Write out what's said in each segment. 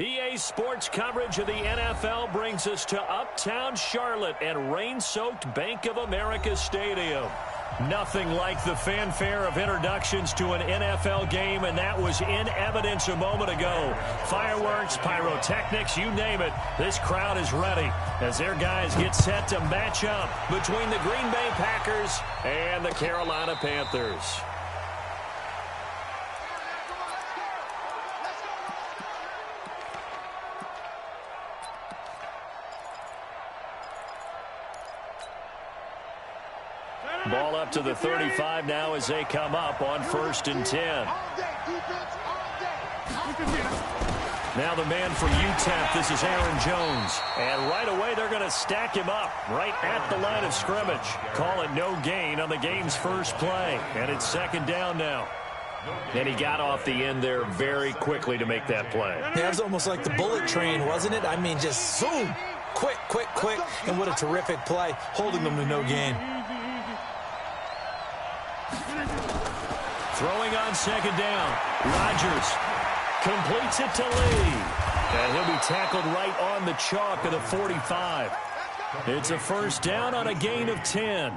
EA Sports coverage of the NFL brings us to Uptown Charlotte and rain-soaked Bank of America Stadium. Nothing like the fanfare of introductions to an NFL game, and that was in evidence a moment ago. Fireworks, pyrotechnics, you name it. This crowd is ready as their guys get set to match up between the Green Bay Packers and the Carolina Panthers. Ball up to the 35 now as they come up on 1st and 10. Now the man from UTEP, this is Aaron Jones. And right away they're going to stack him up right at the line of scrimmage. Call it no gain on the game's first play. And it's 2nd down now. And he got off the end there very quickly to make that play. Yeah, it was almost like the bullet train, wasn't it? I mean, just zoom. Quick, quick, quick. And what a terrific play, holding them to no gain. Throwing on 2nd down. Rodgers completes it to Lee. And he'll be tackled right on the chalk of the 45. It's a 1st down on a gain of 10.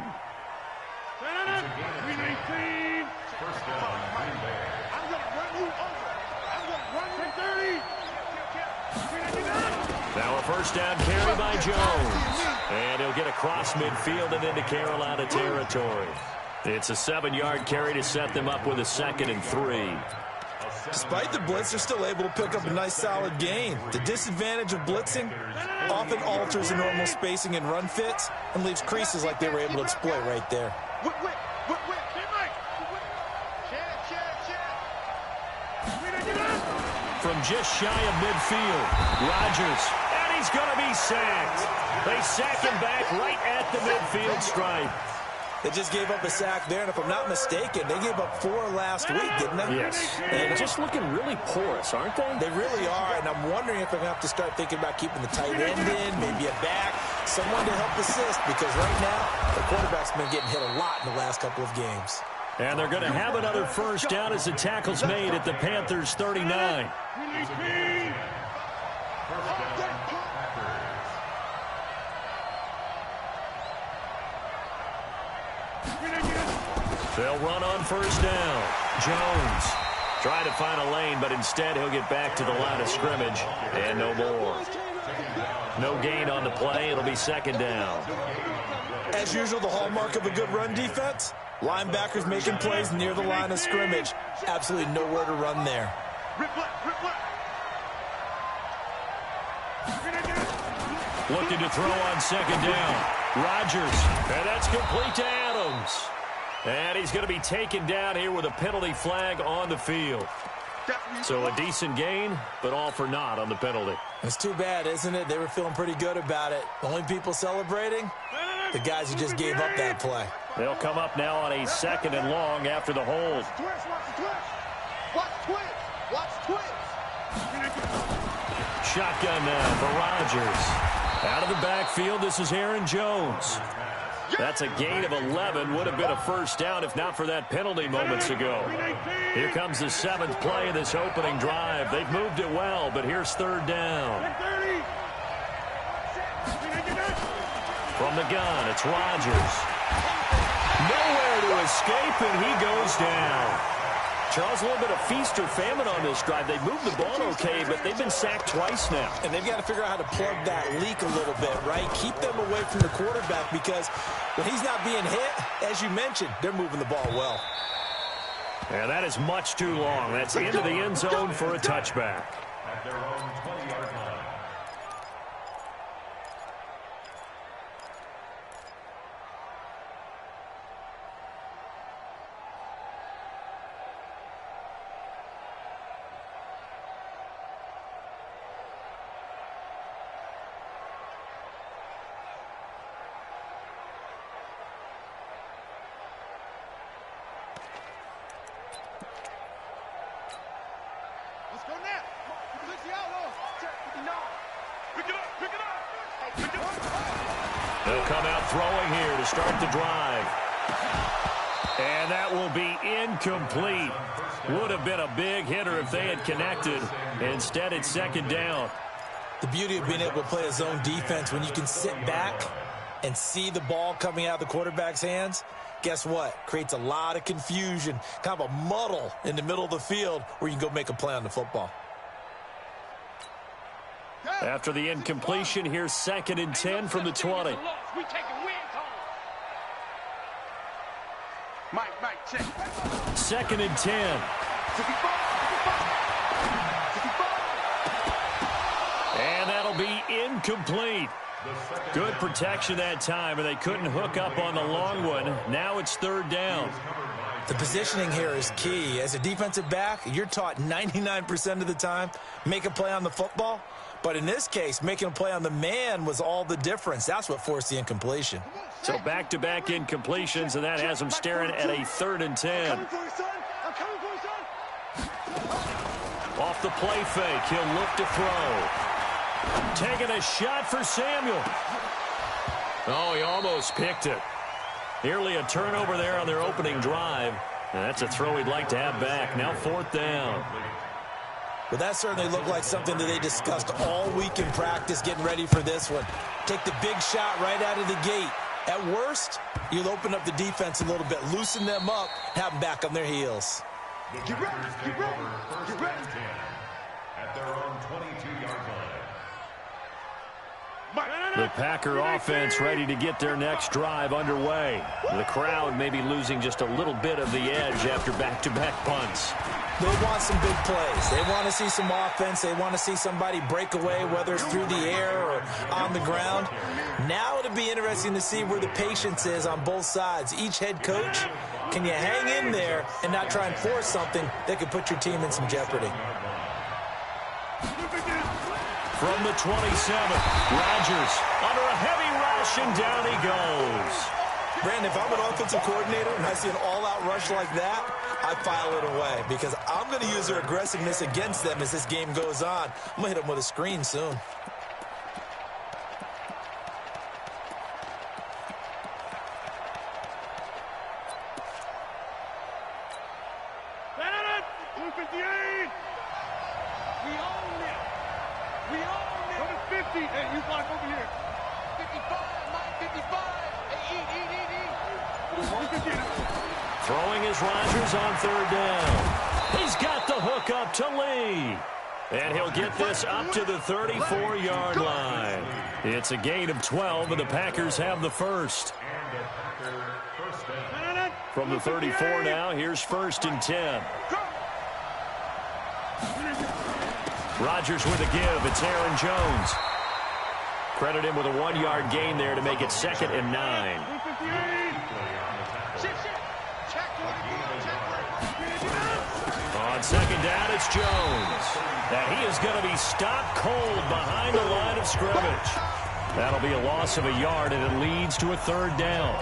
Now a 1st down carry by Jones. And he'll get across midfield and into Carolina territory. It's a 7-yard carry to set them up with a 2nd and 3. Despite the blitz, they're still able to pick up a nice solid gain. The disadvantage of blitzing often alters the normal spacing and run fits and leaves creases like they were able to exploit right there. From just shy of midfield, Rodgers, and he's going to be sacked. They sack him back right at the midfield stripe. They just gave up a sack there, and if I'm not mistaken, they gave up 4 last week, didn't they? Yes. And just looking really porous, aren't they? They really are, and I'm wondering if they're going to have to start thinking about keeping the tight end in, maybe a back, someone to help assist, because right now, the quarterback's been getting hit a lot in the last couple of games. And they're going to have another 1st down as the tackle's made at the Panthers' 39. They'll run on 1st down. Jones trying to find a lane, but instead he'll get back to the line of scrimmage, and no more. No gain on the play. It'll be 2nd down. As usual, the hallmark of a good run defense, linebackers making plays near the line of scrimmage. Absolutely nowhere to run there. Looking to throw on 2nd down. Rodgers, and that's complete to Adams. And he's going to be taken down here with a penalty flag on the field. So a decent gain, but all for naught on the penalty. It's too bad, isn't it? They were feeling pretty good about it. The only people celebrating, the guys who just gave up that play. They'll come up now on a 2nd and long after the hold. Shotgun now for Rodgers. Out of the backfield, this is Aaron Jones. That's a gain of 11. Would have been a 1st down if not for that penalty moments ago. Here comes the 7th play of this opening drive. They've moved it well, but here's 3rd down. From the gun, it's Rodgers. Nowhere to escape, and he goes down. Charles, a little bit of feast or famine on this drive. They moved the ball okay, but they've been sacked twice now. And they've got to figure out how to plug that leak a little bit, right? Keep them away from the quarterback, because when he's not being hit, as you mentioned, they're moving the ball well. And that is much too long. That's into the end zone for a touchback. At their own 20-yard line. They'll come out throwing here to start the drive. And that will be incomplete. Would have been a big hitter if they had connected. Instead, it's second down. The beauty of being able to play a zone defense when you can sit back and see the ball coming out of the quarterback's hands, guess what? Creates a lot of confusion, kind of a muddle in the middle of the field where you can go make a play on the football. After the incompletion, here's 2nd and 10 from the 20. Second and 10. And that'll be incomplete. Good protection that time, and they couldn't hook up on the long one. Now it's 3rd down. The positioning here is key. As a defensive back, you're taught 99% of the time, make a play on the football. But in this case, making a play on the man was all the difference. That's what forced the incompletion. So back-to-back incompletions, and that has them staring at a 3rd and 10. Off the play fake, he'll look to throw. Taking a shot for Samuel. Oh, he almost picked it. Nearly a turnover there on their opening drive. And that's a throw he'd like to have back. Now 4th down. Well, that certainly looked like something that they discussed all week in practice getting ready for this one. Take the big shot right out of the gate. At worst, you'll open up the defense a little bit, loosen them up, have them back on their heels. Get ready, get ready, get ready. At their own 22-yard line. The Packer offense ready to get their next drive underway. The crowd may be losing just a little bit of the edge after back-to-back punts. They want some big plays. They want to see some offense. They want to see somebody break away, whether it's through the air or on the ground. Now it'll be interesting to see where the patience is on both sides. Each head coach, can you hang in there and not try and force something that could put your team in some jeopardy? From the 27, Rodgers under a heavy rush, and down he goes. Brandon, if I'm an offensive coordinator and I see an all-out rush like that, I file it away because I'm going to use their aggressiveness against them as this game goes on. I'm going to hit them with a screen soon. Throwing is Rodgers on 3rd down. He's got the hook up to Lee. And he'll get this up to the 34-yard line. It's a gain of 12, and the Packers have the first. From the 34 now, here's 1st and 10. Rodgers with a give. It's Aaron Jones. Credit him with a 1-yard gain there to make it 2nd and 9. On 2nd down, it's Jones. And he is going to be stopped cold behind the line of scrimmage. That'll be a loss of a yard, and it leads to a 3rd down.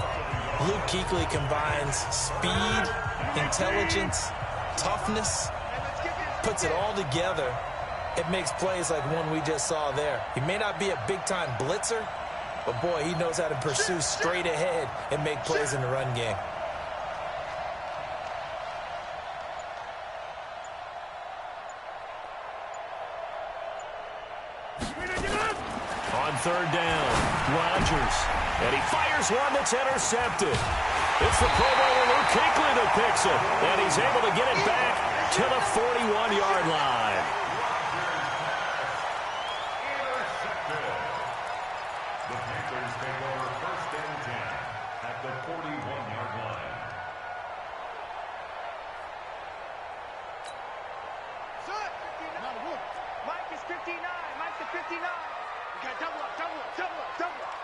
Luke Kuechly combines speed, intelligence, toughness, puts it all together. It makes plays like one we just saw there. He may not be a big-time blitzer, but, boy, he knows how to pursue straight ahead and make plays in the run game. On 3rd down, Rodgers. And he fires one that's intercepted. It's the Pro Bowler Luke Kuechly that picks it. And he's able to get it back to the 41-yard line. The Packers take over 1st and 10 at the 41-yard line. Mike is 59. Mike's the 59. You got double up, double up, double up, double up.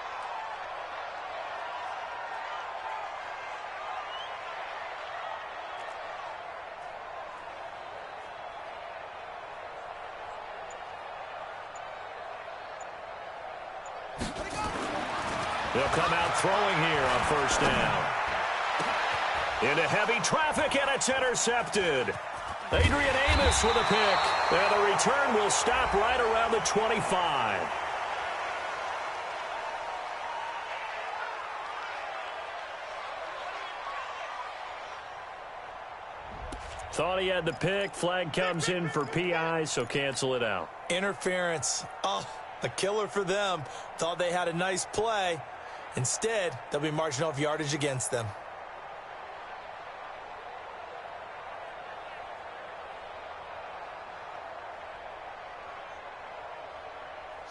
They'll come out throwing here on 1st down. Into heavy traffic, and it's intercepted. Adrian Amos with a pick. And the return will stop right around the 25. Thought he had the pick. Flag comes in for PI, so cancel it out. Interference. Oh, a killer for them. Thought they had a nice play. Instead, they'll be marching off yardage against them.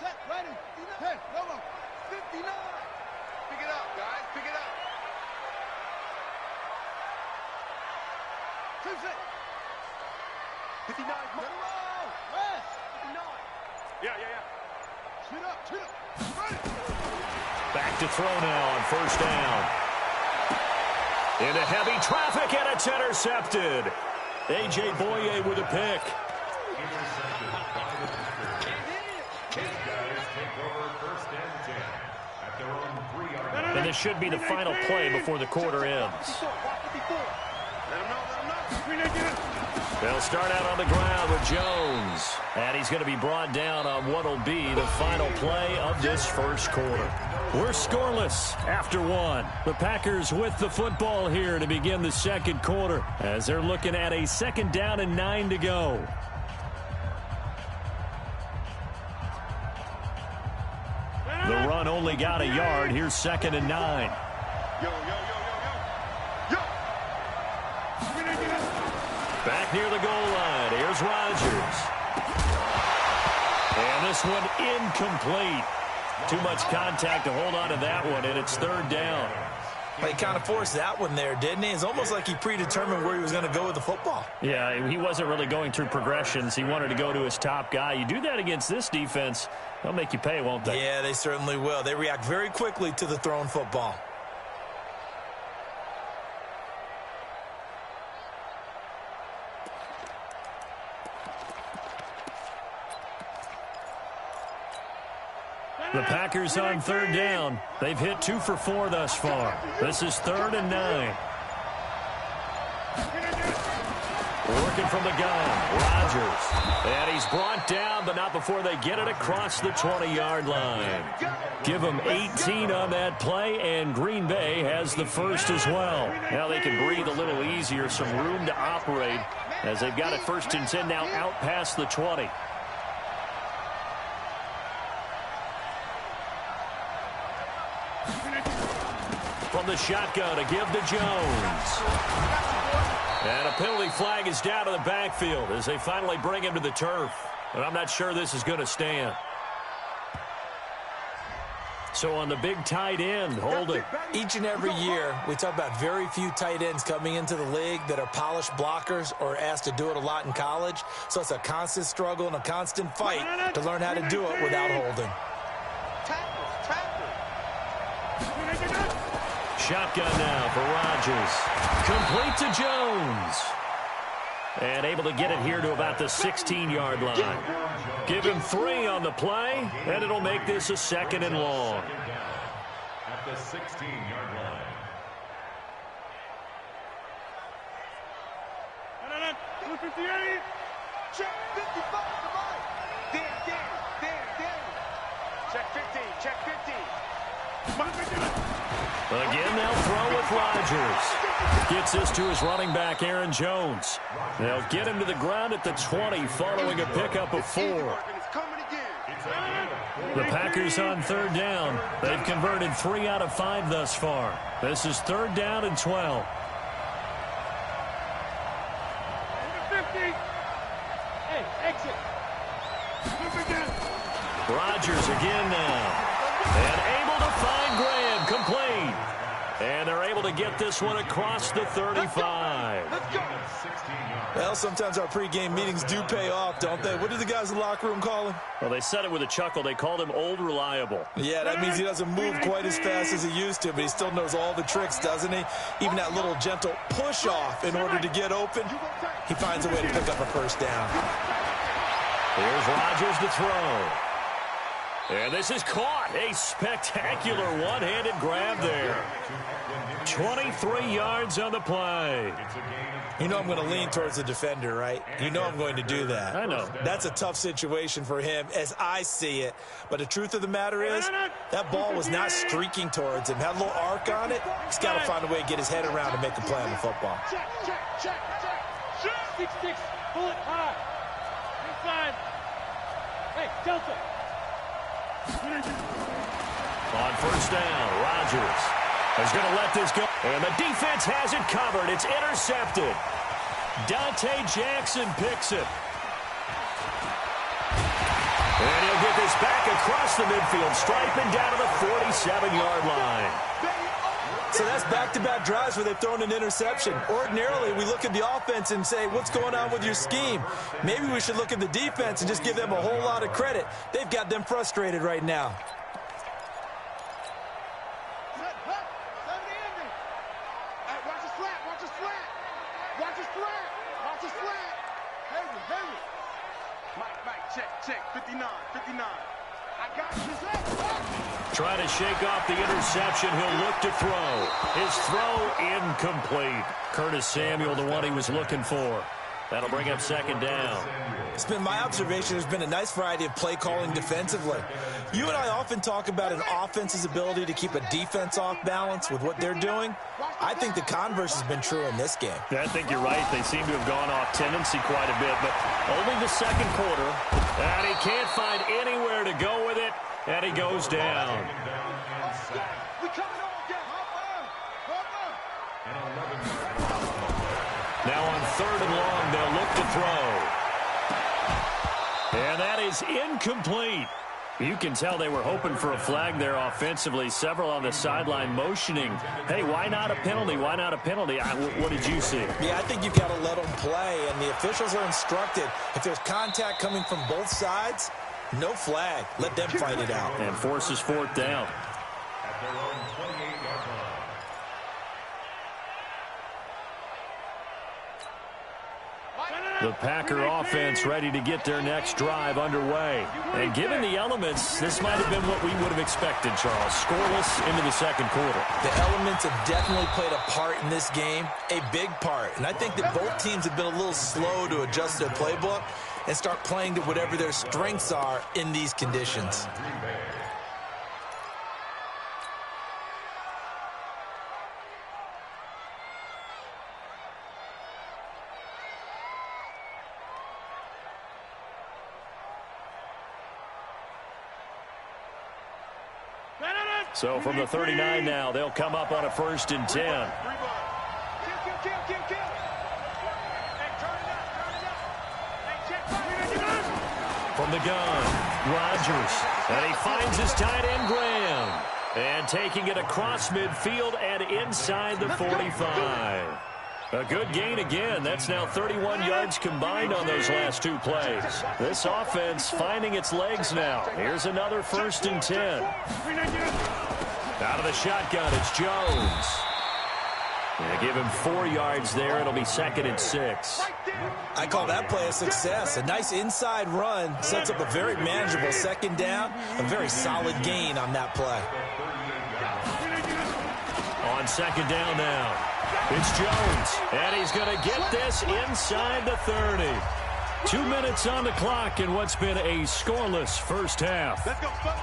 Set, ready. 10, no, 59. Pick it up, guys. Pick it up. 2 6. 59. Rest. 59. Yeah. Chin up. Ready. Back to throw now on first down. Into heavy traffic, and it's intercepted. A.J. Boye with a pick. Intercepted by the Packers. These guys take over first and 10 at their own 3-yard line. And this should be the final play before the quarter ends. Let him know. They'll start out on the ground with Jones. And he's going to be brought down on what will be the final play of this first quarter. We're scoreless after one. The Packers with the football here to begin the second quarter as they're looking at a 2nd down and 9 to go. The run only got a yard. Here's 2nd and 9. Yo. Back near the goal line. Here's Rodgers. And this one incomplete. Too much contact to hold on to that one, and it's 3rd down. Well, he kind of forced that one there, didn't he? It's almost like he predetermined where he was going to go with the football. Yeah, he wasn't really going through progressions. He wanted to go to his top guy. You do that against this defense, they'll make you pay, won't they? Yeah, they certainly will. They react very quickly to the thrown football. The Packers on 3rd down. They've hit 2 for 4 thus far. This is 3rd and 9. Working from the gun, Rodgers. And he's brought down, but not before they get it across the 20-yard line. Give them 18 on that play, and Green Bay has the first as well. Now they can breathe a little easier, some room to operate, as they've got it 1st and 10 now out past the 20. From the shotgun to give to Jones. And a penalty flag is down to the backfield as they finally bring him to the turf. But I'm not sure this is going to stand. So on the big tight end, holding. Each and every year, we talk about very few tight ends coming into the league that are polished blockers or asked to do it a lot in college. So it's a constant struggle and a constant fight to learn how to do it without holding. Shotgun now for Rodgers. Complete to Jones. And able to get it here to about the 16-yard line. Give him 3 on the play, and it'll make this a 2nd and long. At the 16-yard line. Check 55 to Mike. Dan. Check 50. Check 50. Again, they'll throw with Rodgers. Gets this to his running back, Aaron Jones. They'll get him to the ground at the 20 following a pickup of 4. The Packers on 3rd down. They've converted 3 out of 5 thus far. This is 3rd down and 12. Rodgers again now. And able to find Graham, complete. And they're able to get this one across the 35. Well, sometimes our pregame meetings do pay off, don't they? What did the guys in the locker room call him? Well, they said it with a chuckle. They called him Old Reliable. Yeah, that means he doesn't move quite as fast as he used to, but he still knows all the tricks, doesn't he? Even that little gentle push-off in order to get open, he finds a way to pick up a first down. Here's Rodgers to throw. And this is caught. A spectacular one-handed grab there. 23 yards on the play. You know I'm going to lean towards the defender, right? You know I'm going to do that. I know. That's a tough situation for him as I see it. But the truth of the matter is, that ball was not streaking towards him. Had a little arc on it. He's got to find a way to get his head around and make a play on the football. 6-6, bullet high. Inside. Hey, Delta. On first down, Rodgers is going to let this go. And the defense has it covered. It's intercepted. Dante Jackson picks it. And he'll get this back across the midfield stripe and down to the 47-yard line. So that's back-to-back drives where they've thrown an interception. Ordinarily, we look at the offense and say, what's going on with your scheme? Maybe we should look at the defense and just give them a whole lot of credit. They've got them frustrated right now. Watch his flat, watch his flat. Watch his flat, watch his flat. Henry. Mike, check, 59. I got you. Trying to shake off the interception. He'll look to throw. His throw incomplete. Curtis Samuel, the one he was looking for. That'll bring up second down. It's been my observation there's been a nice variety of play calling defensively. You and I often talk about an offense's ability to keep a defense off balance with what they're doing. I think the converse has been true in this game. Yeah, I think you're right. They seem to have gone off tendency quite a bit, but only the second quarter. And he can't find anywhere to go with it, and he goes down. We coming on, Now on third and long, they'll look to throw. And that is incomplete. You can tell they were hoping for a flag there offensively. Several on the sideline motioning, hey, why not a penalty? Why not a penalty? What did you see? Yeah, I think you've got to let them play, and the officials are instructed. If there's contact coming from both sides, no flag. Let them fight it out. And forces fourth down. At their own 28-yard line. The Packer offense ready to get their next drive underway. And given the elements, this might have been what we would have expected, Charles. Scoreless into the second quarter. The elements have definitely played a part in this game, a big part. And I think that both teams have been a little slow to adjust their playbook and start playing to whatever their strengths are in these conditions. So from the 39 now, they'll come up on a 1st and 10. From the gun, Rodgers. And he finds his tight end, Graham. And taking it across midfield and inside the 45. A good gain again. That's now 31 yards combined on those last two plays. This offense finding its legs now. Here's another 1st and 10. Out of the shotgun, it's Jones. They give him 4 yards there. It'll be 2nd and 6. I call that play a success. A nice inside run sets up a very manageable second down. A very solid gain on that play. On 2nd down now, it's Jones. And he's going to get this inside the 30. 2 minutes on the clock in what's been a scoreless first half. Let's go, folks.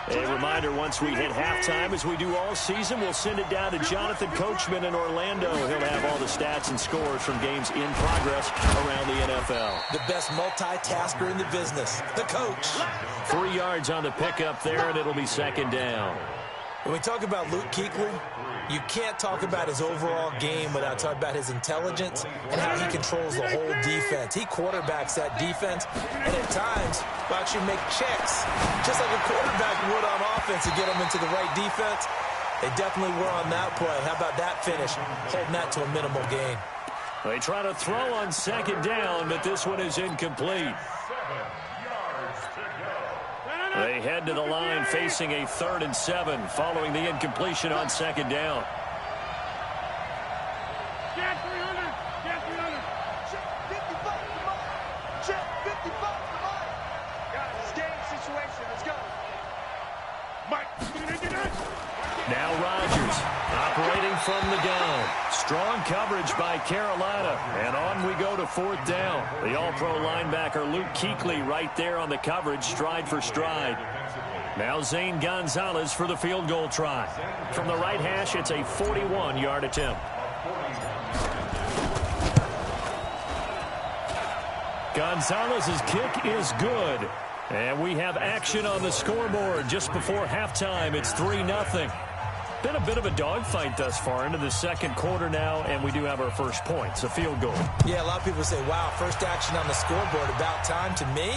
A reminder, once we hit halftime, as we do all season, we'll send it down to Jonathan Coachman in Orlando. He'll have all the stats and scores from games in progress around the NFL. The best multitasker in the business, the coach. 3 yards on the pickup there, and it'll be 2nd down. When we talk about Luke Kuechly, you can't talk about his overall game without talking about his intelligence and how he controls the whole defense. He quarterbacks that defense, and at times will actually make checks, just like a quarterback would on offense to get them into the right defense. They definitely were on that play. How about that finish, holding that to a minimal gain? They try to throw on 2nd down, but this one is incomplete. 7 yards to go. They head to the line facing a 3rd and 7 following the incompletion on 2nd down. Check 300. Check 300. Check 55 to Mike. Check 55 to Mike. Got it. It's game situation. Let's go. Mike. Now Rodgers operating from the gun. Strong coverage by Carolina. And on we go to 4th down. The all-pro linebacker Luke Kuechly right there on the coverage, stride for stride. Now Zane Gonzalez for the field goal try. From the right hash, it's a 41-yard attempt. Gonzalez's kick is good. And we have action on the scoreboard just before halftime. It's 3-0. Been a bit of a dogfight thus far into the second quarter now, and we do have our first points, a field goal. Yeah, a lot of people say, wow, first action on the scoreboard, about time. To me,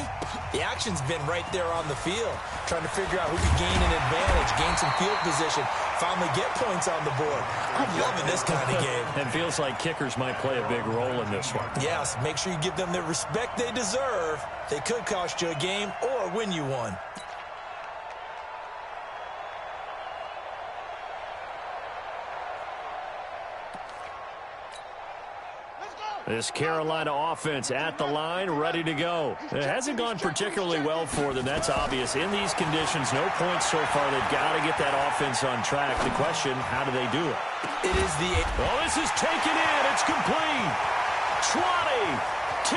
the action's been right there on the field, trying to figure out who could gain an advantage, gain some field position, finally get points on the board. I'm loving this kind of game. It feels like kickers might play a big role in this one. Yes, make sure you give them the respect they deserve. They could cost you a game or win you one. This Carolina offense at the line, ready to go. It hasn't gone particularly well for them. That's obvious. In these conditions, no points so far. They've got to get that offense on track. The question, how do they do it? It is the... Oh, this is taken in. It's complete. 20, 10,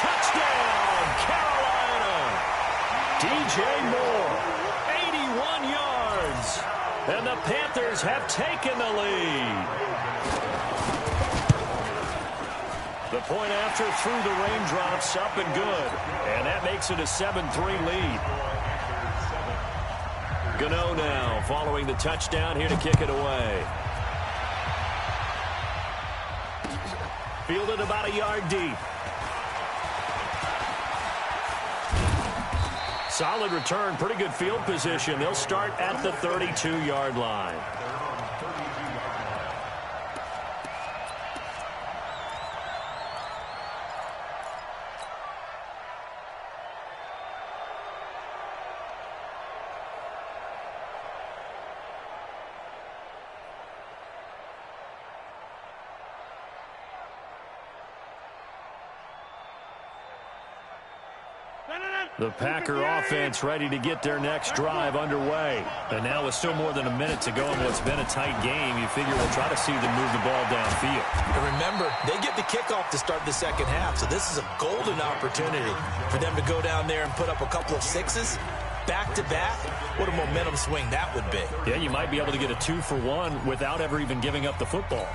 touchdown, Carolina. DJ Moore, 81 yards. And the Panthers have taken the lead. The point after through the raindrops, up and good. And that makes it a 7-3 lead. Gano now following the touchdown here to kick it away. Fielded about a yard deep. Solid return, pretty good field position. They'll start at the 32-yard line. The Packer offense ready to get their next drive underway. And now with still more than a minute to go in what's been a tight game, you figure we'll try to see them move the ball downfield. And remember, they get the kickoff to start the second half, so this is a golden opportunity for them to go down there and put up a couple of sixes back-to-back. What a momentum swing that would be. Yeah, you might be able to get a 2-for-1 without ever even giving up the football.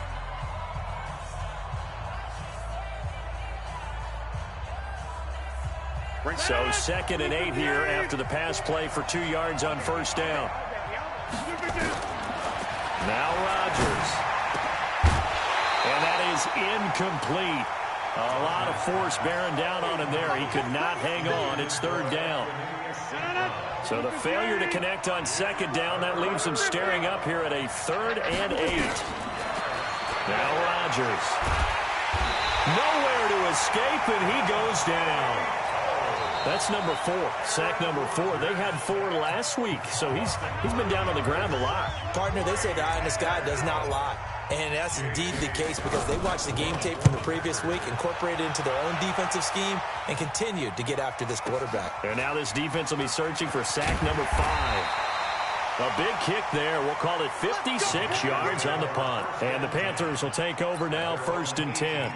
So 2nd and 8 here after the pass play for 2 yards on first down. Now Rodgers. And that is incomplete. A lot of force bearing down on him there. He could not hang on. It's 3rd down. So the failure to connect on 2nd down, that leaves him staring up here at a 3rd and 8. Now Rodgers. Nowhere to escape, and he goes down. That's number 4, sack number 4. They had 4 last week, so he's been down on the ground a lot. Partner, they say the eye in the sky does not lie. And that's indeed the case because they watched the game tape from the previous week, incorporated it into their own defensive scheme, and continued to get after this quarterback. And now this defense will be searching for sack number 5. A big kick there. We'll call it 56 yards on the punt. And the Panthers will take over now, 1st and 10.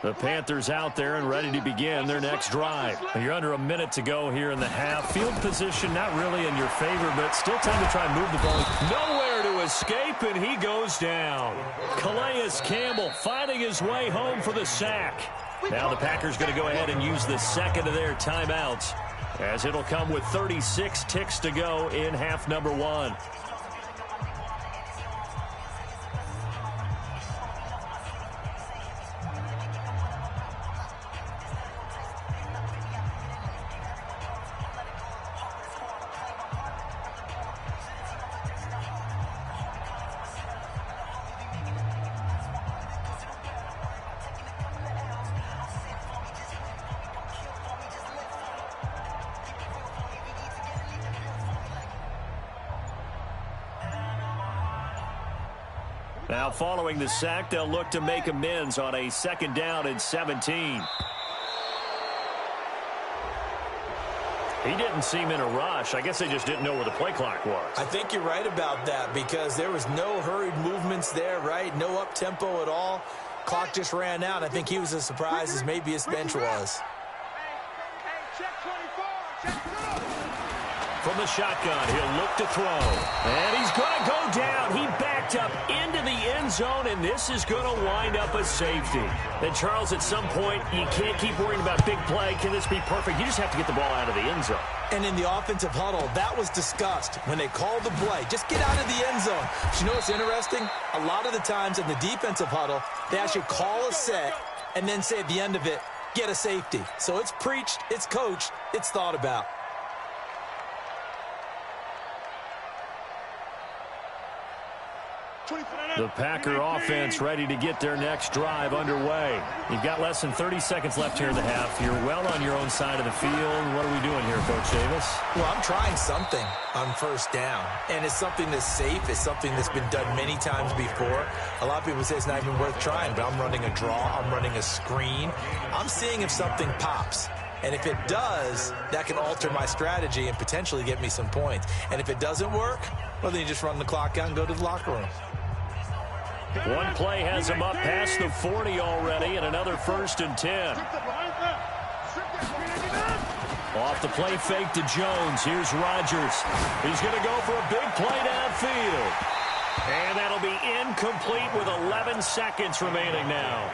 The Panthers out there and ready to begin their next drive. You're under a minute to go here in the half. Field position not really in your favor, but still time to try and move the ball. Nowhere to escape, and he goes down. Calais Campbell finding his way home for the sack. Now the Packers going to go ahead and use the second of their timeouts, as it'll come with 36 ticks to go in half number 1. Now following the sack, they'll look to make amends on a 2nd down and 17. He didn't seem in a rush. I guess they just didn't know where the play clock was. I think you're right about that because there was no hurried movements there, right? No up-tempo at all. Clock just ran out. I think he was as surprised as maybe his bench was. From the shotgun, he'll look to throw. And he's going to go down. He backed up into the end zone, and this is going to wind up a safety. And, Charles, at some point, you can't keep worrying about big play. Can this be perfect? You just have to get the ball out of the end zone. And in the offensive huddle, that was discussed when they called the play. Just get out of the end zone. But you know what's interesting? A lot of the times in the defensive huddle, they actually call a set and then say at the end of it, get a safety. So it's preached, it's coached, it's thought about. The Packer offense ready to get their next drive underway. You've got less than 30 seconds left here in the half. You're well on your own side of the field. What are we doing here, Coach Davis? Well, I'm trying something on first down, and it's something that's safe. It's something that's been done many times before. A lot of people say it's not even worth trying, but I'm running a draw. I'm running a screen. I'm seeing if something pops. And if it does, that can alter my strategy and potentially get me some points. And if it doesn't work, well, then you just run the clock out and go to the locker room. One play has him up past the 40 already, and another 1st and 10. Off the play fake to Jones. Here's Rodgers. He's going to go for a big play downfield. And that'll be incomplete with 11 seconds remaining now.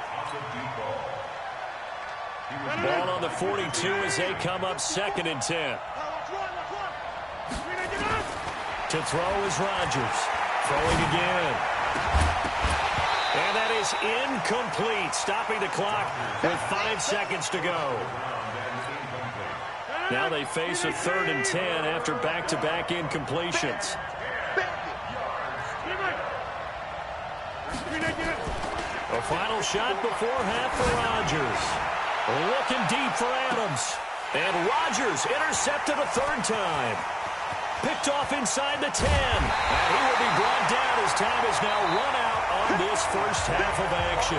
Ball on the 42 as they come up 2nd and 10. To throw is Rodgers. Throwing again. And that is incomplete, stopping the clock with 5 seconds to go. Now they face a 3rd and 10 after back-to-back incompletions. A final shot before half for Rodgers. Looking deep for Adams. And Rodgers intercepted a 3rd time. Picked off inside the 10. And he will be brought down as time is now run out on this first half of action.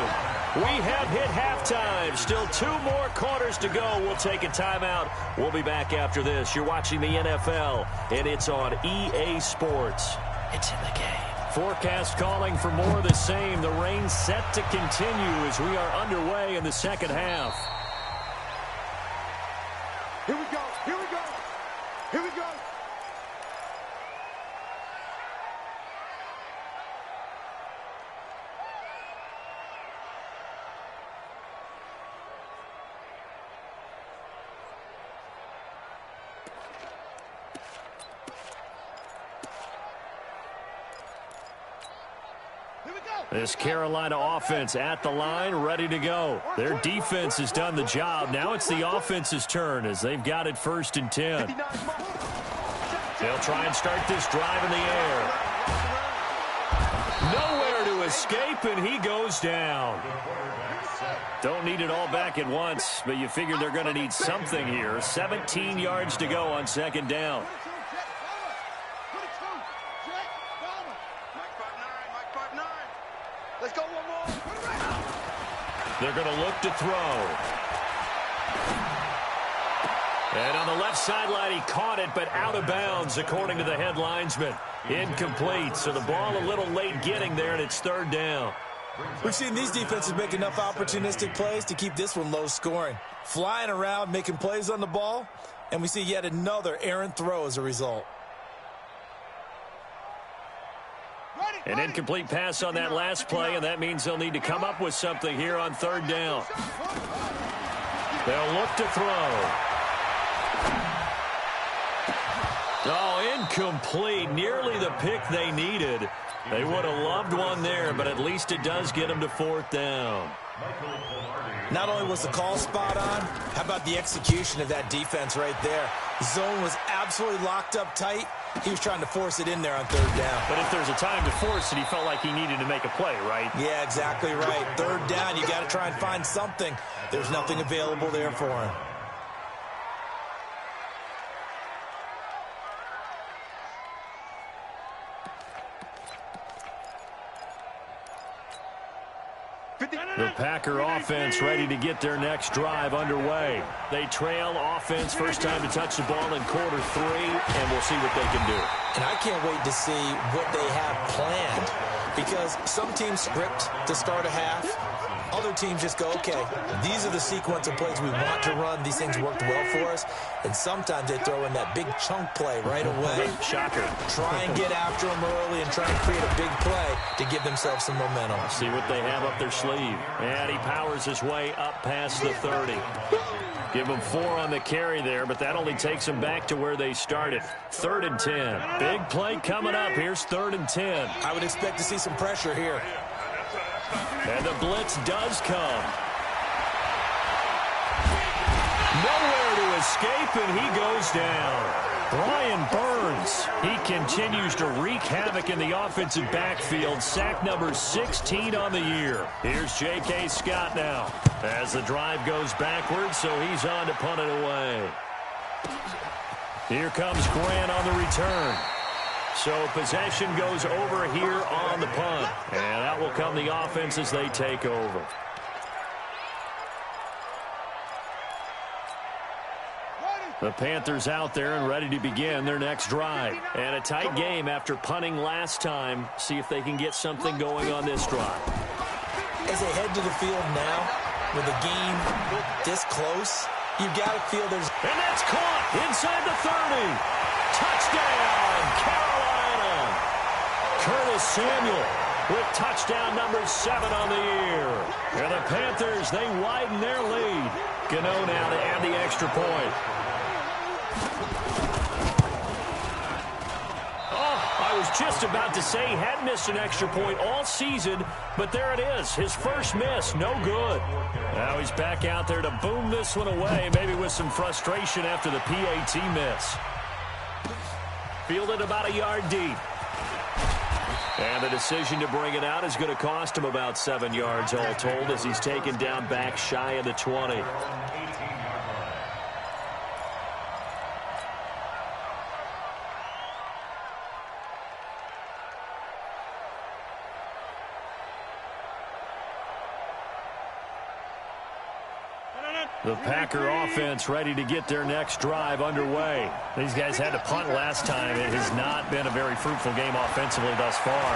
We have hit halftime. Still 2 more quarters to go. We'll take a timeout. We'll be back after this. You're watching the NFL, and it's on EA Sports. It's in the game. Forecast calling for more of the same. The rain set to continue as we are underway in the second half. Here we go. Here we go. Here we go. This Carolina offense at the line, ready to go. Their defense has done the job. Now it's the offense's turn as they've got it 1st and 10. They'll try and start this drive in the air. Nowhere to escape, and he goes down. Don't need it all back at once, but you figure they're going to need something here. 17 yards to go on 2nd down. Let's go one more. They're going to look to throw. And on the left sideline, he caught it, but out of bounds, according to the head linesman. Incomplete, so the ball a little late getting there, and it's 3rd down. We've seen these defenses make enough opportunistic plays to keep this one low scoring. Flying around, making plays on the ball, and we see yet another errant throw as a result. An incomplete pass on that last play, and that means they'll need to come up with something here on 3rd down. They'll look to throw. Oh, incomplete. Nearly the pick they needed. They would have loved one there, but at least it does get them to 4th down. Not only was the call spot on, how about the execution of that defense right there? The zone was absolutely locked up tight. He was trying to force it in there on 3rd down. But if there's a time to force it, he felt like he needed to make a play, right? Yeah, exactly right. 3rd down, you got to try and find something. There's nothing available there for him. The Packer offense ready to get their next drive underway. They trail offense, first time to touch the ball in quarter 3, and we'll see what they can do. And I can't wait to see what they have planned, because some teams script to start a half. Other teams just go, okay, these are the sequence of plays we want to run. These things worked well for us. And sometimes they throw in that big chunk play right away. Shocker. Try and get after them early and try and create a big play to give themselves some momentum. See what they have up their sleeve. And he powers his way up past the 30. Give him 4 on the carry there, but that only takes them back to where they started. 3rd and 10. Big play coming up. Here's 3rd and 10. I would expect to see some pressure here. And the blitz does come. Nowhere to escape, and he goes down. Brian Burns, he continues to wreak havoc in the offensive backfield. Sack number 16 on the year. Here's J.K. Scott now as the drive goes backwards, so he's on to punt it away. Here comes Grant on the return. So possession goes over here on the punt. And out will come the offense as they take over. The Panthers out there and ready to begin their next drive. And a tight game after punting last time. See if they can get something going on this drive. As they head to the field now, with the game this close, you've got to feel there's... And that's caught inside the 30. Touchdown, Carolina. Curtis Samuel with touchdown number 7 on the year. And the Panthers, they widen their lead. Gano now to add the extra point. I was just about to say he hadn't missed an extra point all season, but there it is. His first miss, no good. Now he's back out there to boom this one away, maybe with some frustration after the PAT miss. Fielded about a yard deep. And the decision to bring it out is going to cost him about 7 yards all told as he's taken down back shy of the 20. The Packer offense ready to get their next drive underway. These guys had to punt last time. It has not been a very fruitful game offensively thus far.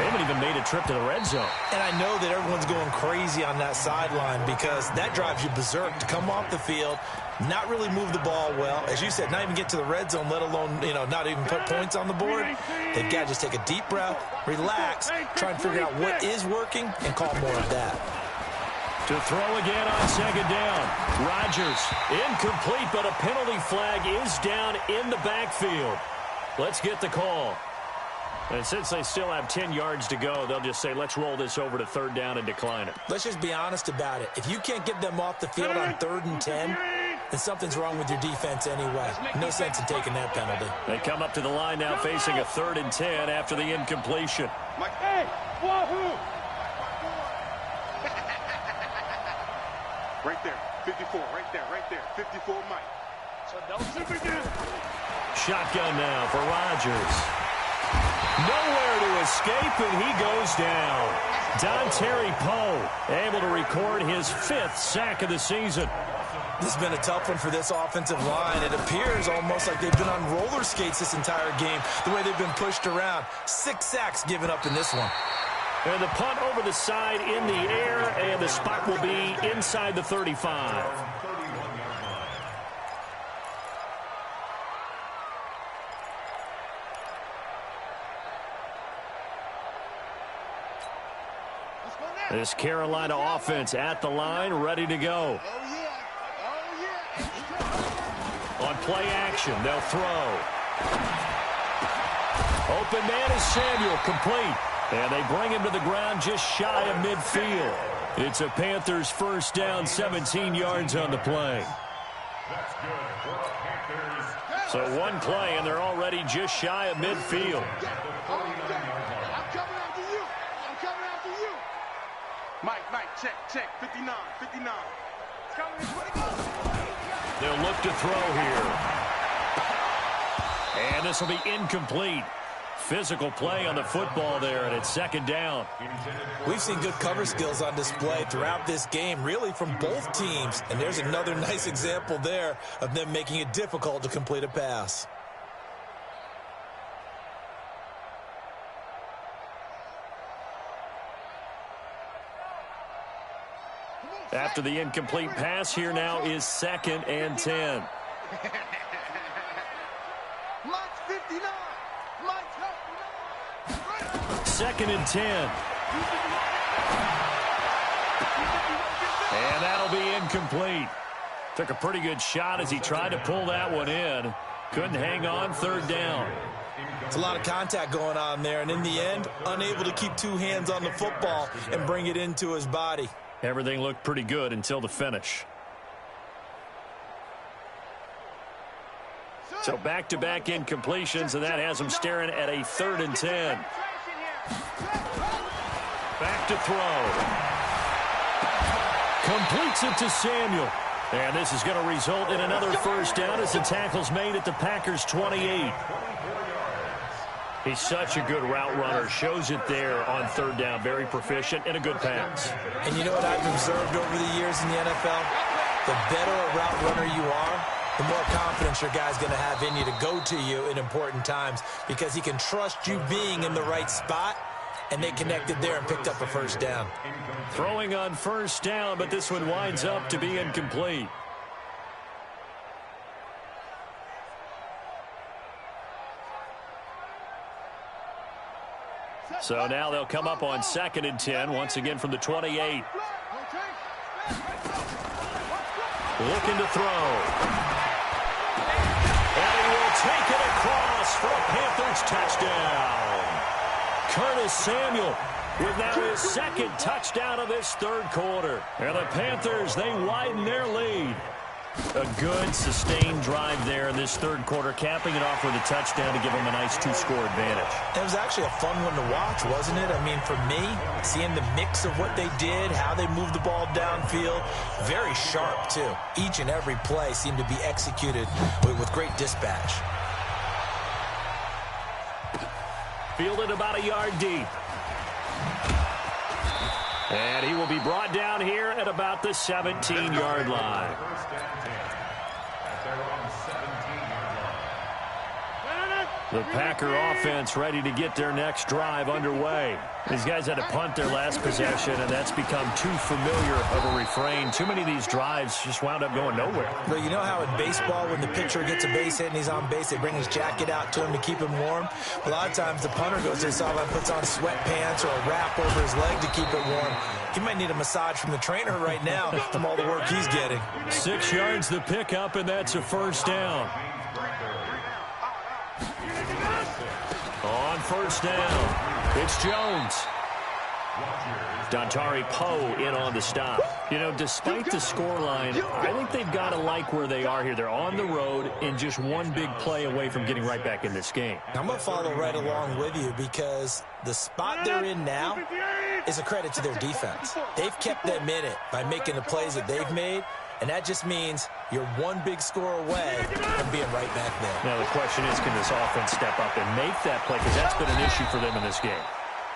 They haven't even made a trip to the red zone. And I know that everyone's going crazy on that sideline because that drives you berserk to come off the field, not really move the ball well. As you said, not even get to the red zone, let alone, not even put points on the board. They've got to just take a deep breath, relax, try and figure out what is working, and call more of that. To throw again on second down. Rodgers, incomplete, but a penalty flag is down in the backfield. Let's get the call. And since they still have 10 yards to go, they'll just say, let's roll this over to 3rd down and decline it. Let's just be honest about it. If you can't get them off the field on 3rd and 10, then something's wrong with your defense anyway. No sense in taking that penalty. They come up to the line now facing a 3rd and 10 after the incompletion. Hey, wahoo! Right there, 54, right there, 54, Mike. So don't super do. Shotgun now for Rodgers. Nowhere to escape, and he goes down. Dontari Poe able to record his 5th sack of the season. This has been a tough one for this offensive line. It appears almost like they've been on roller skates this entire game, the way they've been pushed around. 6 sacks given up in this one. And the punt over the side in the air, and the spot will be inside the 35. This Carolina offense at the line, ready to go. On play action, they'll throw. Open man is Samuel, complete. And they bring him to the ground just shy of midfield. It's a Panthers first down, 17 yards on the play. So one play, and they're already just shy of midfield. I'm coming after you. I'm coming after you. Mike, check. 59. It's coming this way. They'll look to throw here. And this will be incomplete. Physical play on the football there, and it's second down. We've seen good cover skills on display throughout this game, really from both teams. And there's another nice example there of them making it difficult to complete a pass. After the incomplete pass, here now is 2nd and 10. Mike's 59. Mike's 2nd and 10. And that'll be incomplete. Took a pretty good shot as he tried to pull that one in. Couldn't hang on, 3rd down. It's a lot of contact going on there, and in the end, unable to keep 2 hands on the football and bring it into his body. Everything looked pretty good until the finish. So back-to-back incompletions, and that has him staring at a 3rd and 10. Back to throw. Completes it to Samuel. And this is going to result in another 1st down as the tackle's made at the Packers' 28. He's such a good route runner. Shows it there on 3rd down. Very proficient and a good pass. And you know what I've observed over the years in the NFL? The better a route runner you are, the more confidence your guy's going to have in you to go to you in important times because he can trust you being in the right spot, and they connected there and picked up a 1st down. Throwing on 1st down, but this one winds up to be incomplete. So now they'll come up on 2nd and 10, once again from the 28. Looking to throw. And he will take it across for a Panthers touchdown. Curtis Samuel with now his 2nd touchdown of this 3rd quarter. And the Panthers, they widen their lead. A good, sustained drive there in this 3rd quarter, capping it off with a touchdown to give them a nice 2-score advantage. It was actually a fun one to watch, wasn't it? I mean, for me, seeing the mix of what they did, how they moved the ball downfield, very sharp, too. Each and every play seemed to be executed with great dispatch. Fielded about a yard deep. And he will be brought down here at about the 17-yard line. The Packer offense ready to get their next drive underway. These guys had to punt their last possession, and that's become too familiar of a refrain. Too many of these drives just wound up going nowhere. Well, you know how in baseball, when the pitcher gets a base hit and he's on base, they bring his jacket out to him to keep him warm? A lot of times the punter goes to the sideline, puts on sweatpants or a wrap over his leg to keep it warm. He might need a massage from the trainer right now from all the work he's getting. 6 yards the pickup, and that's a 1st down. On 1st down, it's Jones. Dontari Poe in on the stop. You know, despite the scoreline, I think they've got to like where they are here. They're on the road and just one big play away from getting right back in this game. I'm going to follow right along with you because the spot they're in now is a credit to their defense. They've kept them in it by making the plays that they've made, and that just means you're one big score away from being right back there. Now the question is, can this offense step up and make that play? Because that's been an issue for them in this game.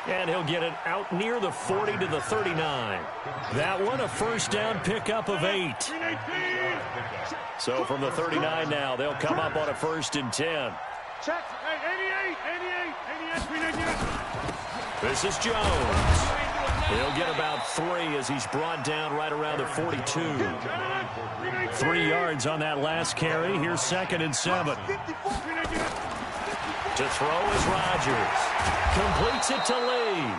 And he'll get it out near the 40 to the 39. That one, a 1st down pickup of 8. So from the 39 now, they'll come up on a 1st and 10. Check. 88. This is Jones. He'll get about 3 as he's brought down right around the 42. 3 yards on that last carry. Here's 2nd and 7. To throw is Rodgers. Completes it to Lee.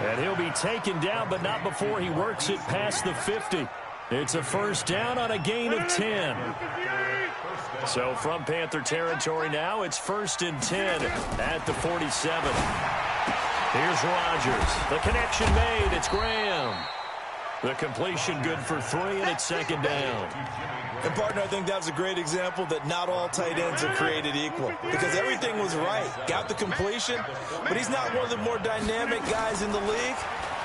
And he'll be taken down, but not before he works it past the 50. It's a 1st down on a gain of 10. So from Panther territory now, it's 1st and 10 at the 47. Here's Rodgers. The connection made. It's Graham. The completion good for 3, and it's 2nd down. And, partner, I think that was a great example that not all tight ends are created equal because everything was right. Got the completion, but he's not one of the more dynamic guys in the league.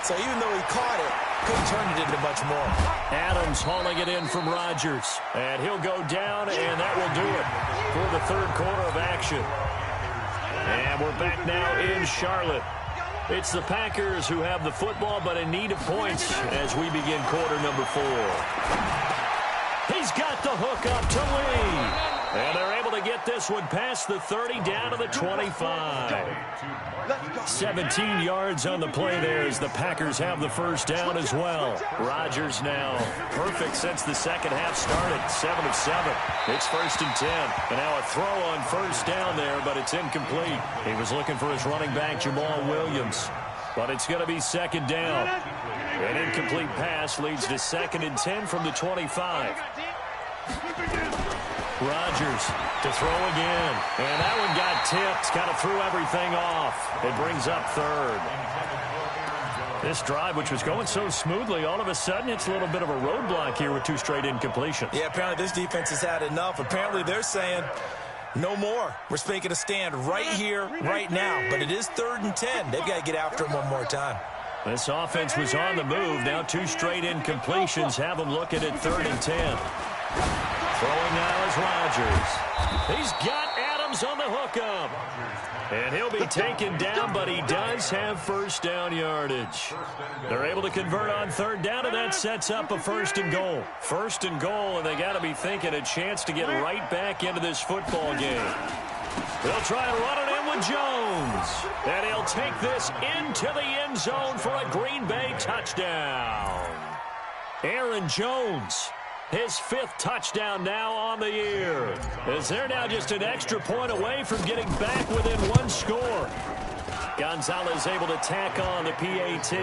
So even though he caught it, couldn't turn it into much more. Adams hauling it in from Rodgers. And he'll go down, and that will do it for the 3rd quarter of action. And we're back now in Charlotte. It's the Packers who have the football, but in need of points as we begin quarter number 4. He's got the hook up to Lee. And they're able to get this one past the 30 down to the 25. 17 yards on the play there as the Packers have the first down as well. Rodgers now perfect since the second half started. 7 of 7. It's 1st and 10. And now a throw on first down there, but it's incomplete. He was looking for his running back, Jamal Williams. But it's going to be 2nd down. An incomplete pass leads to 2nd and 10 from the 25. Rodgers to throw again. And that one got tipped. Kind of threw everything off. It brings up 3rd. This drive, which was going so smoothly, all of a sudden it's a little bit of a roadblock here with 2 straight incompletions. Yeah, apparently this defense has had enough. Apparently they're saying no more. We're making a stand right here, right now. But it is 3rd and 10. They've got to get after him one more time. This offense was on the move. Now 2 straight incompletions have them looking at 3rd and 10. Throwing now is Rodgers. He's got Adams on the hookup. And he'll be taken down, but he does have first down yardage. They're able to convert on 3rd down, and that sets up a 1st and goal. 1st and goal, and they got to be thinking a chance to get right back into this football game. They'll try and run it in with Jones. And he'll take this into the end zone for a Green Bay touchdown. Aaron Jones. His 5th touchdown now on the year. As they're now just an extra point away from getting back within 1 score. Gonzalez able to tack on the PAT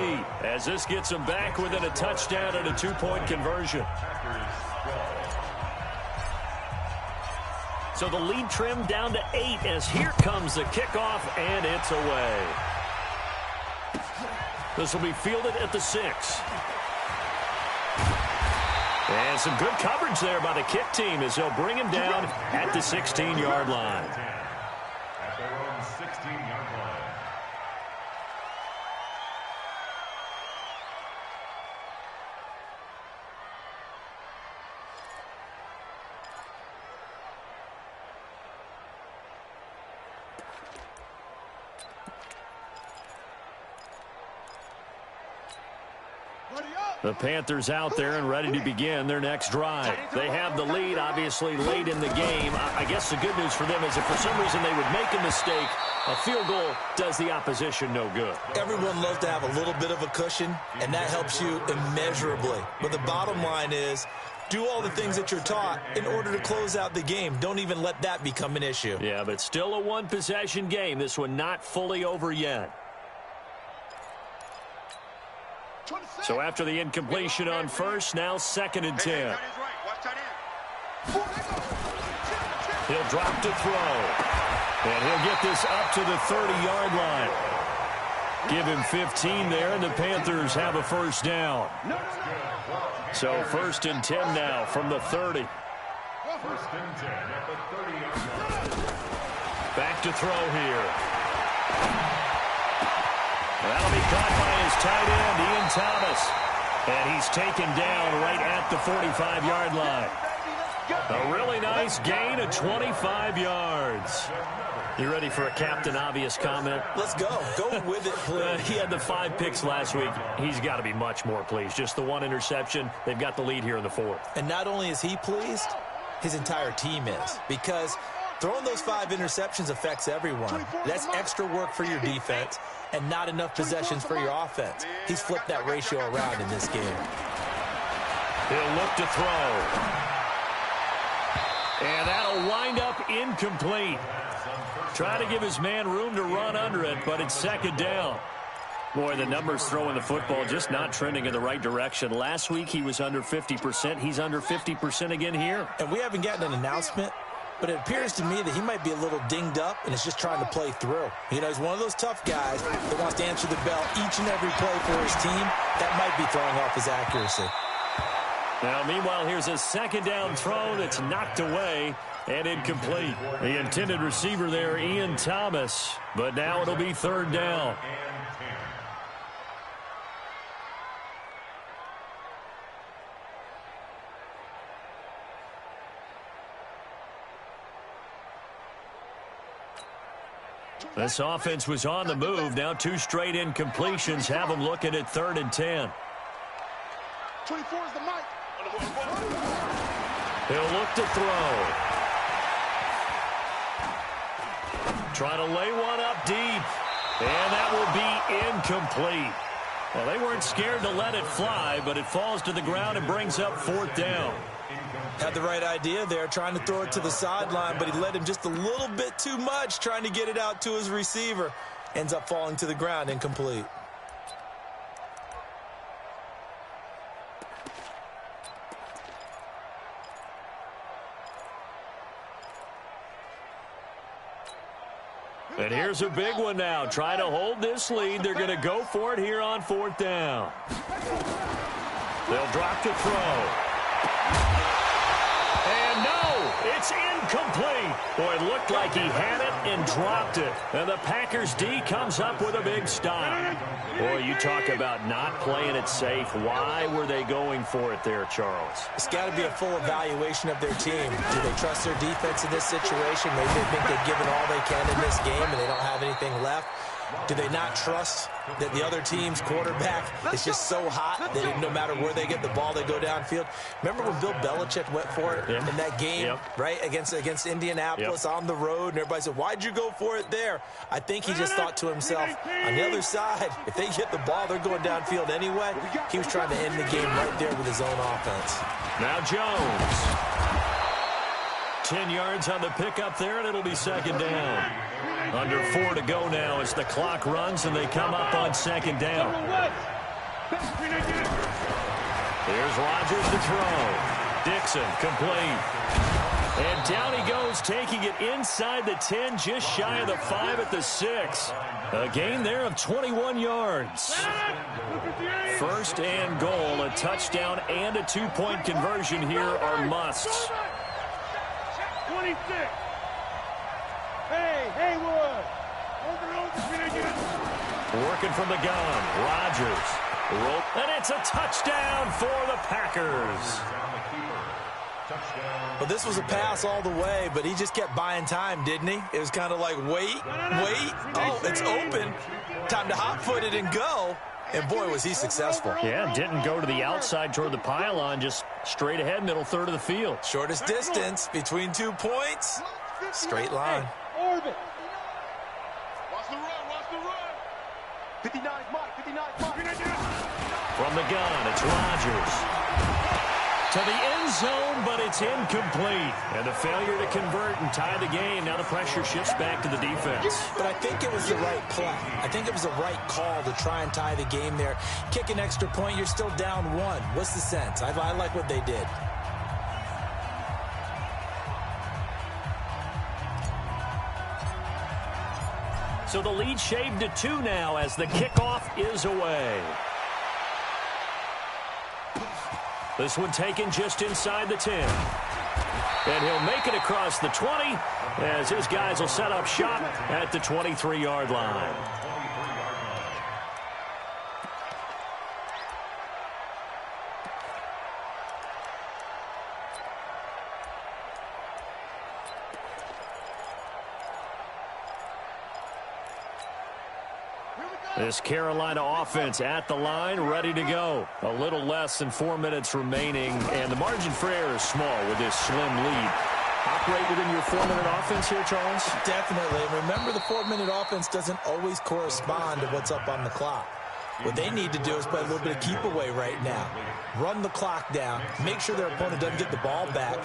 as this gets him back within a touchdown and a 2-point conversion. So the lead trimmed down to 8 as here comes the kickoff, and it's away. This will be fielded at the 6. And some good coverage there by the kick team as they'll bring him down at the 16-yard line. At their own 16-yard line. The Panthers out there and ready to begin their next drive. They have the lead, obviously, late in the game. I guess the good news for them is if for some reason they would make a mistake, a field goal does the opposition no good. Everyone loves to have a little bit of a cushion, and that helps you immeasurably. But the bottom line is, do all the things that you're taught in order to close out the game. Don't even let that become an issue. Yeah, but still a one-possession game. This one not fully over yet. So after the incompletion on first, now 2nd and 10. He'll drop to throw. And he'll get this up to the 30-yard line. Give him 15 there, and the Panthers have a first down. So 1st and 10 now from the 30. 1st and 10 at the 30-yard line. Back to throw here. That'll be caught by his tight end, Ian Thomas. And he's taken down right at the 45-yard line. A really nice gain of 25 yards. You ready for a Captain Obvious comment? Let's go. Go with it, please. He had the 5 picks last week. He's got to be much more pleased. Just the 1 interception. They've got the lead here in the 4th. And not only is he pleased, his entire team is. Because throwing those 5 interceptions affects everyone. That's extra work for your defense and not enough possessions for your offense. He's flipped that ratio around in this game. He'll look to throw. And that'll wind up incomplete. Try to give his man room to run under it, but it's 2nd down. Boy, the numbers throwing the football just not trending in the right direction. Last week he was under 50%. He's under 50% again here. And we haven't gotten an announcement, but it appears to me that he might be a little dinged up and is just trying to play through. You know, he's one of those tough guys that wants to answer the bell each and every play for his team. That might be throwing off his accuracy. Now, meanwhile, here's a 2nd down throw that's knocked away and incomplete. The intended receiver there, Ian Thomas, but now it'll be 3rd down. This offense was on the move. Now 2 straight incompletions have them looking at 3rd and 10. 24 is the mic. He'll look to throw. Try to lay one up deep. And that will be incomplete. Well, they weren't scared to let it fly, but it falls to the ground and brings up 4th down. Had the right idea there, trying to throw it to the sideline, but he let him just a little bit too much, trying to get it out to his receiver. Ends up falling to the ground, incomplete. And here's a big one now. Trying to hold this lead. They're going to go for it here on 4th down. They'll drop to throw. And no, it's incomplete. Boy, it looked like he had it and dropped it. And the Packers D comes up with a big stop. Boy, you talk about not playing it safe. Why were they going for it there, Charles? It's got to be a full evaluation of their team. Do they trust their defense in this situation? Maybe they think they've given all they can in this game and they don't have anything left. Do they not trust that the other team's quarterback is just so hot that no matter where they get the ball, they go downfield? Remember when Bill Belichick went for it in that game, right, against Indianapolis on the road, and everybody said, why'd you go for it there? I think he just thought to himself, on the other side, if they get the ball, they're going downfield anyway. He was trying to end the game right there with his own offense. Now Jones. 10 yards on the pickup there, and it'll be 2nd down. Under 4 to go now as the clock runs, and they come up on 2nd down. Here's Rodgers to throw. Dixon complete. And down he goes, taking it inside the 10, just shy of the 5 at the 6. A gain there of 21 yards. 1st and goal, a touchdown and a 2-point conversion here are musts. 26. Hey, Haywood. Working from the gun. Rodgers. Rope, and it's a touchdown for the Packers. Well, this was a pass all the way, but he just kept buying time, didn't he? It was kind of like, wait. Oh, it's open. Time to hot-foot it and go. And, boy, was he successful. Yeah, didn't go to the outside toward the pylon, just straight ahead, middle third of the field. Shortest distance between 2 points. Straight line. Orbit. Watch the run. 59 Mike, 59 Mike. From the gun, it's Rodgers. To the end zone, but it's incomplete. And the failure to convert and tie the game. Now the pressure shifts back to the defense. But I think it was the right play. I think it was the right call to try and tie the game there. Kick an extra point, you're still down 1. What's the sense? I like what they did. So the lead shaved to 2 now as the kickoff is away. This one taken just inside the 10. And he'll make it across the 20 as his guys will set up shop at the 23-yard line. This Carolina offense at the line, ready to go. A little less than 4 minutes remaining, and the margin for error is small with this slim lead. Operate within your 4-minute offense here, Charles? Definitely. Remember, the 4-minute offense doesn't always correspond to what's up on the clock. What they need to do is play a little bit of keep away right now. Run the clock down. Make sure their opponent doesn't get the ball back.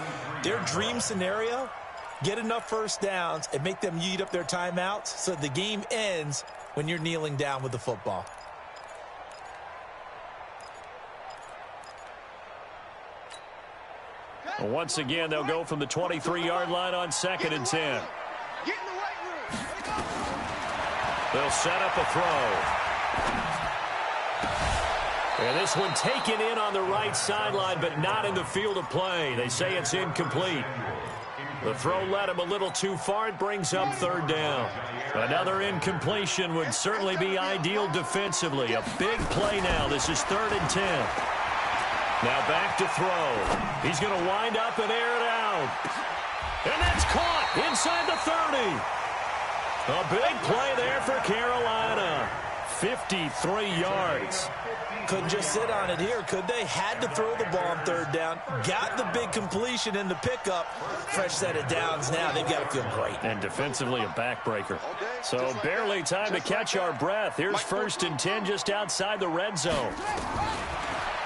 Their dream scenario, get enough first downs and make them eat up their timeouts so the game ends when you're kneeling down with the football. Well, once again, they'll go from the 23-yard line on 2nd and 10. Get in the right room. They'll set up a throw. And this one taken in on the right sideline, but not in the field of play. They say it's incomplete. The throw led him a little too far. It brings up 3rd down. Another incompletion would certainly be ideal defensively. A big play now. This is 3rd and 10. Now back to throw. He's going to wind up and air it out. And that's caught inside the 30. A big play there for Carolina. 53 yards. Couldn't just sit on it here, could they? Had to throw the ball on third down. Got the big completion in the pickup. Fresh set of downs now. They've got to feel great. And defensively a backbreaker. So barely time to catch our breath. Here's 1st and 10 just outside the red zone.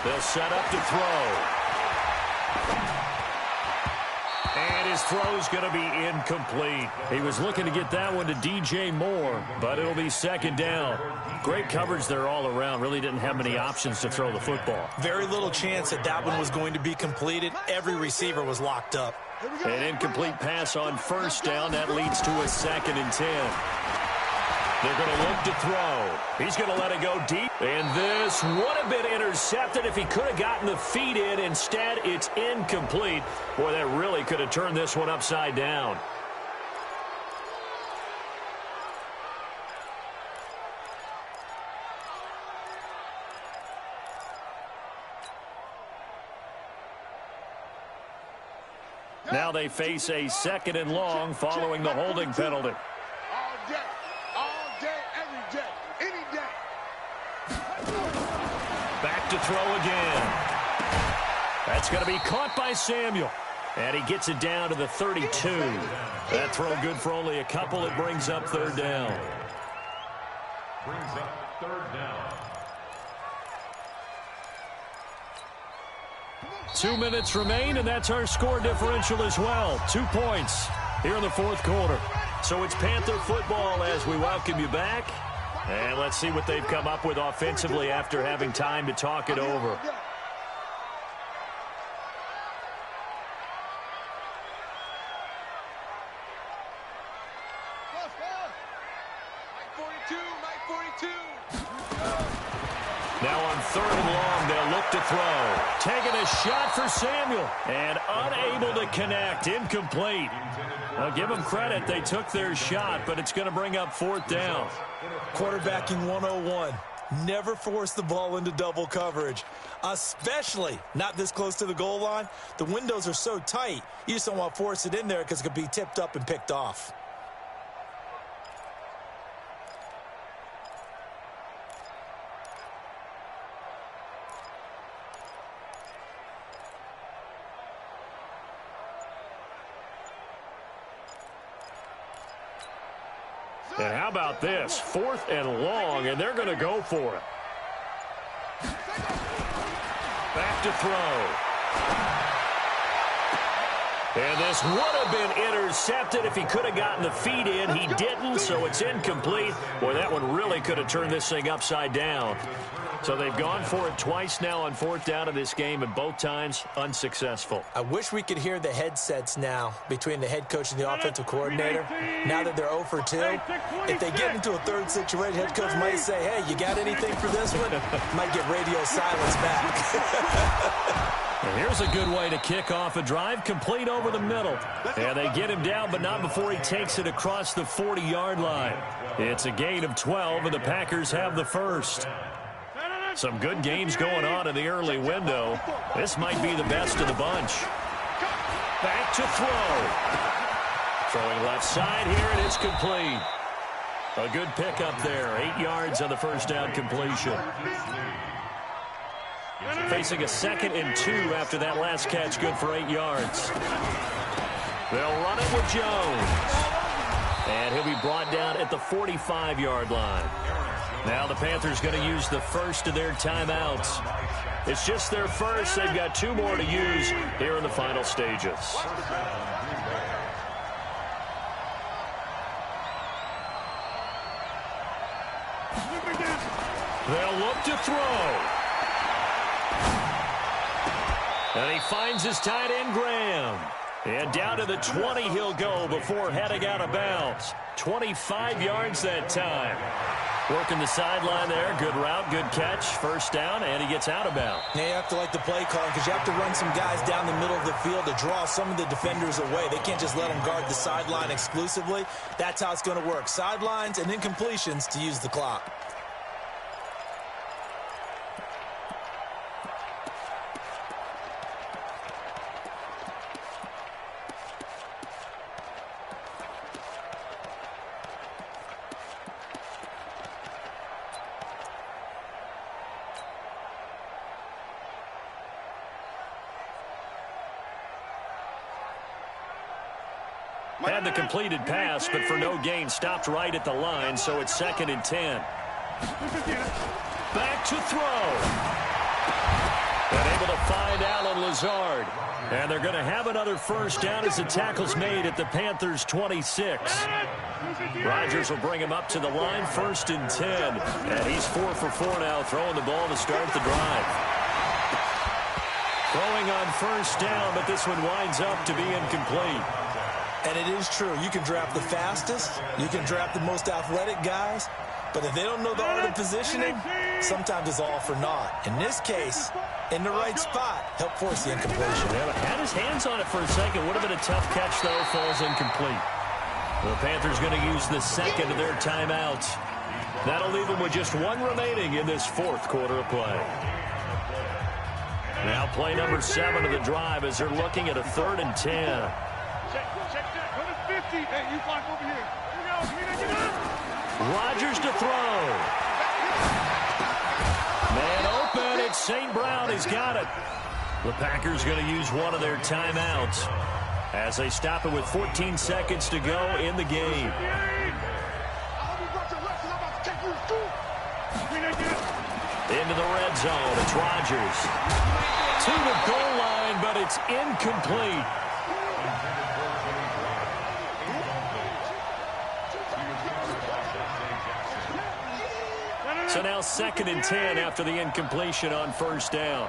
They'll set up to throw. And his throw's going to be incomplete. He was looking to get that one to DJ Moore, but it'll be 2nd down. Great coverage there all around. Really didn't have many options to throw the football. Very little chance that that one was going to be completed. Every receiver was locked up. An incomplete pass on 1st down. That leads to a 2nd and 10. They're going to look to throw. He's going to let it go deep. And this would have been intercepted if he could have gotten the feet in. Instead, it's incomplete. Boy, that really could have turned this one upside down. Now they face a 2nd and long following the holding penalty. All day, every day, any day. Back to throw again. That's going to be caught by Samuel. And he gets it down to the 32. That throw good for only a couple. It brings up 3rd down. Brings up 3rd down. 2 minutes remain, and that's our score differential as well. 2 points here in the 4th quarter. So it's Panther football as we welcome you back. And let's see what they've come up with offensively after having time to talk it over. Now on 3rd and long, they'll look to throw. Taking a shot for Samuel. And unable to connect. Incomplete. I'll give them credit. They took their shot, but it's going to bring up 4th down. Quarterbacking 101. Never force the ball into double coverage, especially not this close to the goal line. The windows are so tight, you just don't want to force it in there because it could be tipped up and picked off. And how about this? 4th and long, and they're going to go for it. Back to throw. And this would have been intercepted if he could have gotten the feet in. He didn't, so it's incomplete. Boy, that one really could have turned this thing upside down. So they've gone for it twice now on 4th down of this game, and both times unsuccessful. I wish we could hear the headsets now between the head coach and the offensive coordinator. Now that they're 0 for 2, if they get into a 3rd situation, head coach might say, hey, you got anything for this one? Might get radio silence back. And here's a good way to kick off a drive, complete over the middle. And they get him down, but not before he takes it across the 40-yard line. It's a gain of 12, and the Packers have the first. Some good games going on in the early window. This might be the best of the bunch. Back to throw. Throwing left side here, and it's complete. A good pickup there. 8 yards on the first down completion. Facing a 2nd and 2 after that last catch, good for 8 yards. They'll run it with Jones. And he'll be brought down at the 45-yard line. Now the Panthers going to use the first of their timeouts. It's just their first. They've got 2 more to use here in the final stages. They'll look to throw. And he finds his tight end, Graham. And down to the 20 he'll go before heading out of bounds. 25 yards that time. Working the sideline there. Good route, good catch. First down, and he gets out of bounds. Yeah, you have to like the play calling because you have to run some guys down the middle of the field to draw some of the defenders away. They can't just let them guard the sideline exclusively. That's how it's going to work. Sidelines and incompletions to use the clock. Had the completed pass, but for no gain, stopped right at the line, so it's 2nd and 10. Back to throw. And able to find Alan Lazard. And they're going to have another first down as the tackle's made at the Panthers' 26. Rodgers will bring him up to the line, 1st and 10. And he's 4 for 4 now, throwing the ball to start the drive. Throwing on first down, but this one winds up to be incomplete. And it is true. You can draft the fastest. You can draft the most athletic guys. But if they don't know the art of positioning, sometimes it's all for naught. In this case, in the right spot, helped force the incompletion. Yeah, had his hands on it for a second. Would have been a tough catch, though. Falls incomplete. The Panthers going to use the second of their timeouts. That'll leave them with just one remaining in this 4th quarter of play. Now play number 7 of the drive as they're looking at a 3rd and 10. Hey, you block over here. Get up. Rodgers to throw. Man open. It's St. Brown. He's got it. The Packers going to use one of their timeouts as they stop it with 14 seconds to go in the game. Into the red zone. It's Rodgers. To the goal line, but it's incomplete. So now 2nd and 10 after the incompletion on first down.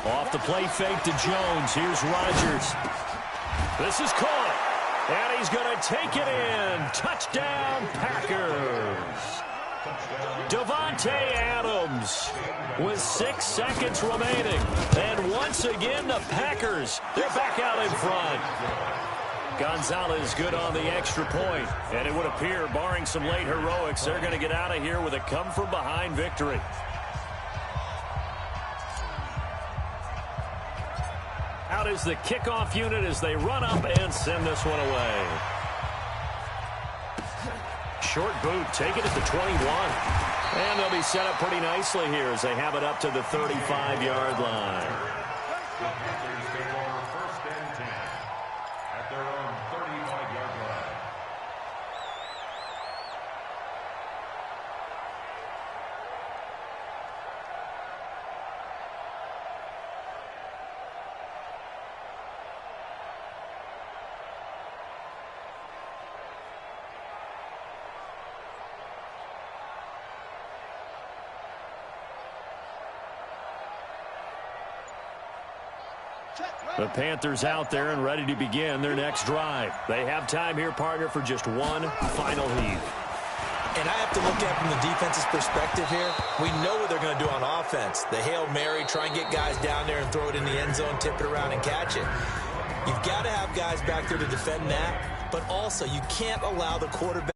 Off the play fake to Jones. Here's Rodgers. This is caught. And he's going to take it in. Touchdown, Packers. Davante Adams with 6 seconds remaining. And once again, the Packers, they're back out in front. Gonzalez good on the extra point. And it would appear, barring some late heroics, they're going to get out of here with a come-from-behind victory. Out is the kickoff unit as they run up and send this one away. Short boot, take it at the 21. And they'll be set up pretty nicely here as they have it up to the 35-yard line. The Panthers take over 1st and 10 at their own 35-yard line. The Panthers out there and ready to begin their next drive. They have time here, partner, for just one final heave. And I have to look at it from the defense's perspective here. We know what they're going to do on offense. The Hail Mary, try and get guys down there and throw it in the end zone, tip it around and catch it. You've got to have guys back there to defend that, but also you can't allow the quarterback